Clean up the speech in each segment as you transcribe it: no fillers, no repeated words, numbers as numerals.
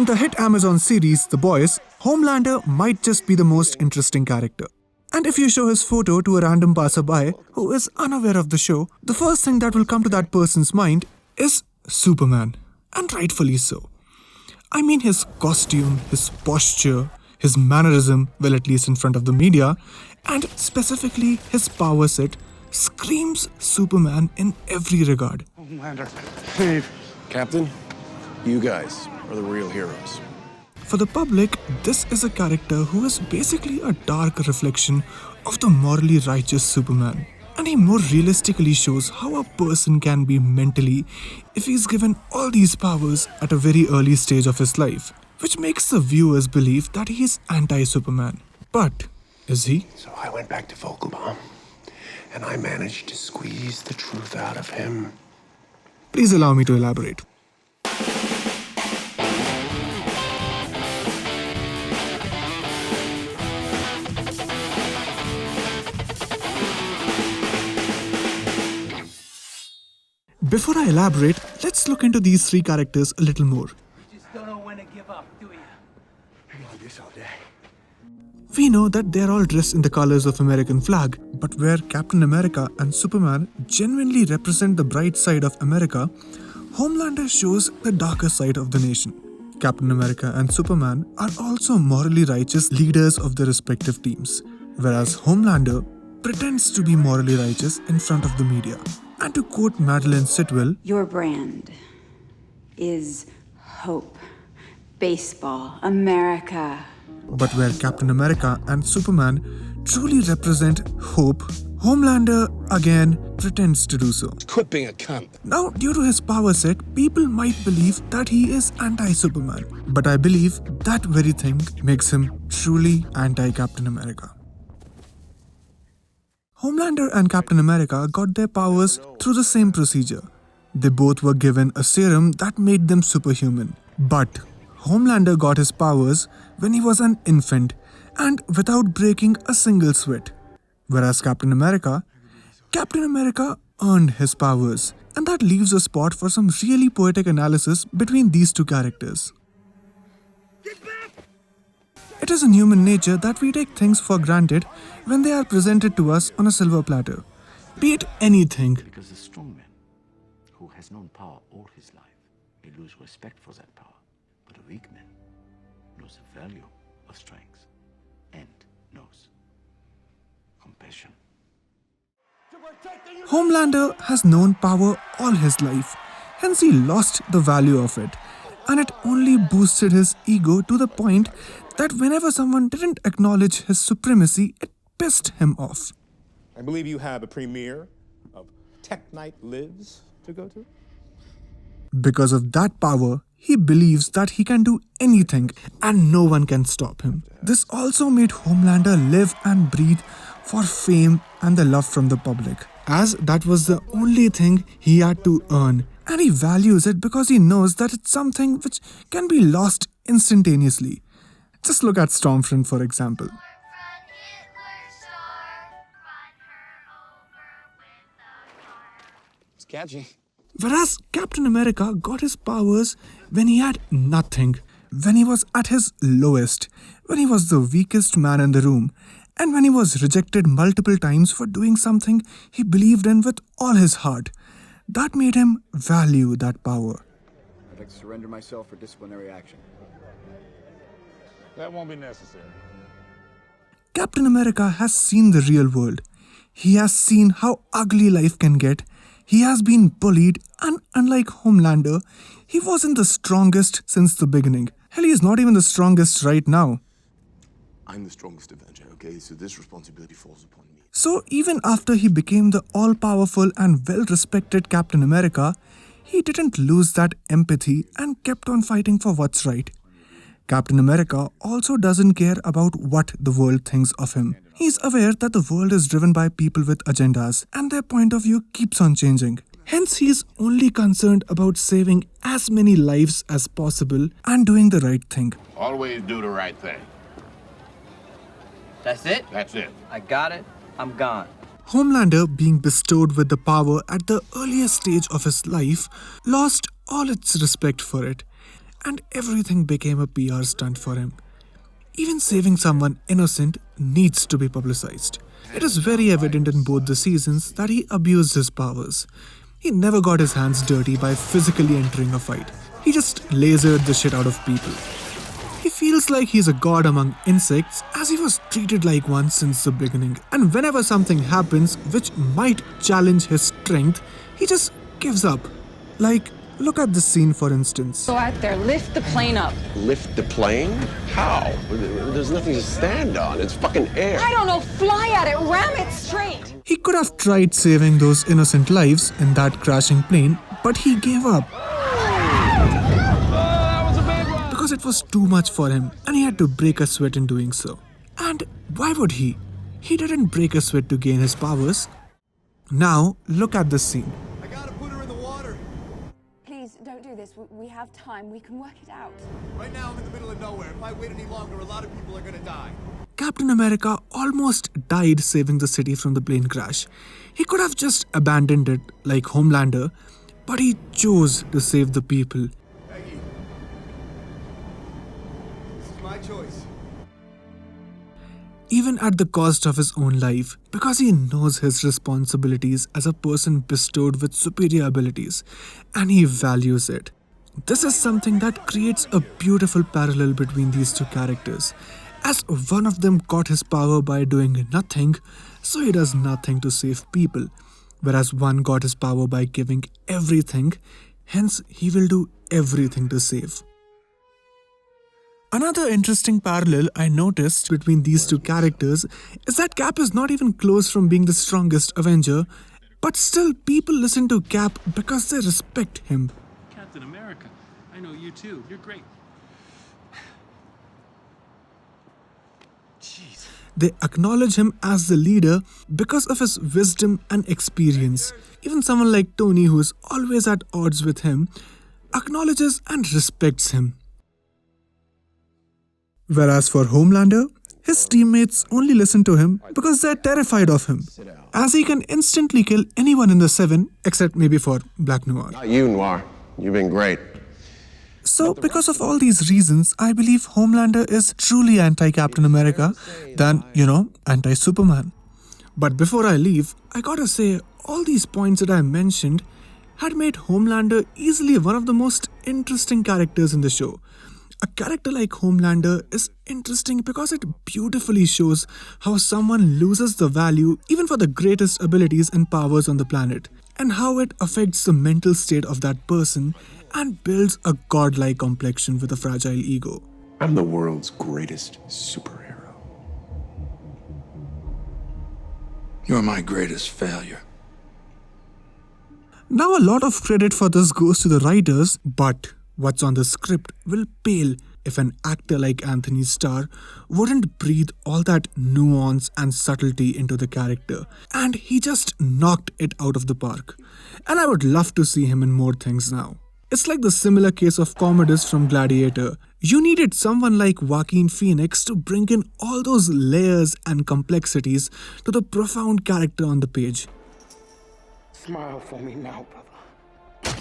In the hit Amazon series The Boys, Homelander might just be the most interesting character. And if you show his photo to a random passerby who is unaware of the show, the first thing that will come to that person's mind is Superman. And rightfully so. I mean, his costume, his posture, his mannerism, well, at least in front of the media, and specifically his power set, screams Superman in every regard. Homelander, save. Captain, you guys are the real heroes. For the public, this is a character who is basically a dark reflection of the morally righteous Superman. And he more realistically shows how a person can be mentally if he's given all these powers at a very early stage of his life, which makes the viewers believe that he is anti-Superman. But is he? So I went back to Vogelbaum, and I managed to squeeze the truth out of him. Please allow me to elaborate. Before I elaborate, let's look into these three characters a little more. You just don't know when to give up, do you? I'm on this all day. We know that they're all dressed in the colors of American flag, but where Captain America and Superman genuinely represent the bright side of America, Homelander shows the darker side of the nation. Captain America and Superman are also morally righteous leaders of their respective teams, whereas Homelander pretends to be morally righteous in front of the media. And to quote Madeline Sitwell, "Your brand is hope, baseball, America." But where Captain America and Superman truly represent hope, Homelander again pretends to do so. Quit being a cunt. Now, due to his power set, people might believe that he is anti-Superman. But I believe that very thing makes him truly anti-Captain America. Homelander and Captain America got their powers through the same procedure. They both were given a serum that made them superhuman. But Homelander got his powers when he was an infant and without breaking a single sweat. Whereas Captain America earned his powers. And that leaves a spot for some really poetic analysis between these two characters. It is in human nature that we take things for granted when they are presented to us on a silver platter. Be it anything. Because the strong man who has known power all his life may lose respect for that power, but a weak man knows the value of strength and knows compassion. Homelander has known power all his life, hence he lost the value of it. And it only boosted his ego to the point that whenever someone didn't acknowledge his supremacy, it pissed him off. I believe you have a premiere of Tech Night Lives to go to? Because of that power, he believes that he can do anything and no one can stop him. This also made Homelander live and breathe for fame and the love from the public, as that was the only thing he had to earn. And he values it because he knows that it's something which can be lost instantaneously. Just look at Stormfront, for example. It's catchy. Whereas Captain America got his powers when he had nothing, when he was at his lowest, when he was the weakest man in the room, and when he was rejected multiple times for doing something he believed in with all his heart. That made him value that power. I'd like to surrender myself for disciplinary action. That won't be necessary. Captain America has seen the real world. He has seen how ugly life can get. He has been bullied, and unlike Homelander, he wasn't the strongest since the beginning. Hell, he is not even the strongest right now. I'm the strongest Avenger, okay? So this responsibility falls upon me. So even after he became the all-powerful and well-respected Captain America, he didn't lose that empathy and kept on fighting for what's right. Captain America also doesn't care about what the world thinks of him. He's aware that the world is driven by people with agendas and their point of view keeps on changing. Hence, he's only concerned about saving as many lives as possible and doing the right thing. Always do the right thing. That's it? That's it. I got it. I'm gone. Homelander, being bestowed with the power at the earliest stage of his life, lost all its respect for it. and everything became a PR stunt for him. Even saving someone innocent needs to be publicized. It is very evident in both the seasons that he abused his powers. He never got his hands dirty by physically entering a fight. He just lasered the shit out of people. He feels like he's a god among insects, as he was treated like one since the beginning. And whenever something happens which might challenge his strength, he just gives up. Like, look at this scene for instance. Go out there, lift the plane up. Lift the plane? How? There's nothing to stand on. It's fucking air. I don't know, fly at it, ram it straight. He could have tried saving those innocent lives in that crashing plane, but he gave up. Because it was too much for him and he had to break a sweat in doing so. And why would he? He didn't break a sweat to gain his powers. Now, look at this scene. I gotta put her in the water. Please, don't do this. We have time. We can work it out. Right now I'm in the middle of nowhere. If I wait any longer, a lot of people are gonna die. Captain America almost died saving the city from the plane crash. He could have just abandoned it like Homelander, but he chose to save the people. Peggy. This is my choice. Even at the cost of his own life, because he knows his responsibilities as a person bestowed with superior abilities, and he values it. This is something that creates a beautiful parallel between these two characters, as one of them got his power by doing nothing, so he does nothing to save people, whereas one got his power by giving everything, hence he will do everything to save. Another interesting parallel I noticed between these two characters is that Cap is not even close from being the strongest Avenger, but still people listen to Cap because they respect him. Captain America, I know you too. You're great. Jeez. They acknowledge him as the leader because of his wisdom and experience. Even someone like Tony, who is always at odds with him, acknowledges and respects him. Whereas for Homelander, his teammates only listen to him because they're terrified of him, as he can instantly kill anyone in the Seven, except maybe for Black Noir. Not you, Noir. You've been great. So, because of all these reasons, I believe Homelander is truly anti-Captain America than, anti-Superman. But before I leave, I gotta say, all these points that I mentioned had made Homelander easily one of the most interesting characters in the show. A character like Homelander is interesting because it beautifully shows how someone loses the value even for the greatest abilities and powers on the planet, and how it affects the mental state of that person and builds a godlike complexion with a fragile ego. I'm the world's greatest superhero. You're my greatest failure. Now a lot of credit for this goes to the writers, but what's on the script will pale if an actor like Anthony Starr wouldn't breathe all that nuance and subtlety into the character, and he just knocked it out of the park. And I would love to see him in more things now. It's like the similar case of Commodus from Gladiator. You needed someone like Joaquin Phoenix to bring in all those layers and complexities to the profound character on the page. Smile for me now, brother.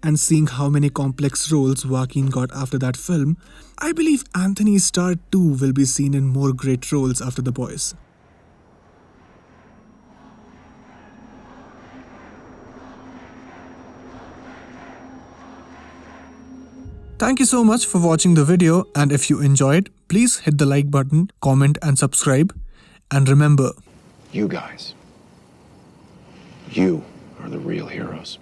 And seeing how many complex roles Joaquin got after that film, I believe Anthony Starr too will be seen in more great roles after The Boys. Thank you so much for watching the video, and if you enjoyed, please hit the like button, comment and subscribe. And remember, You guys. You are the real heroes.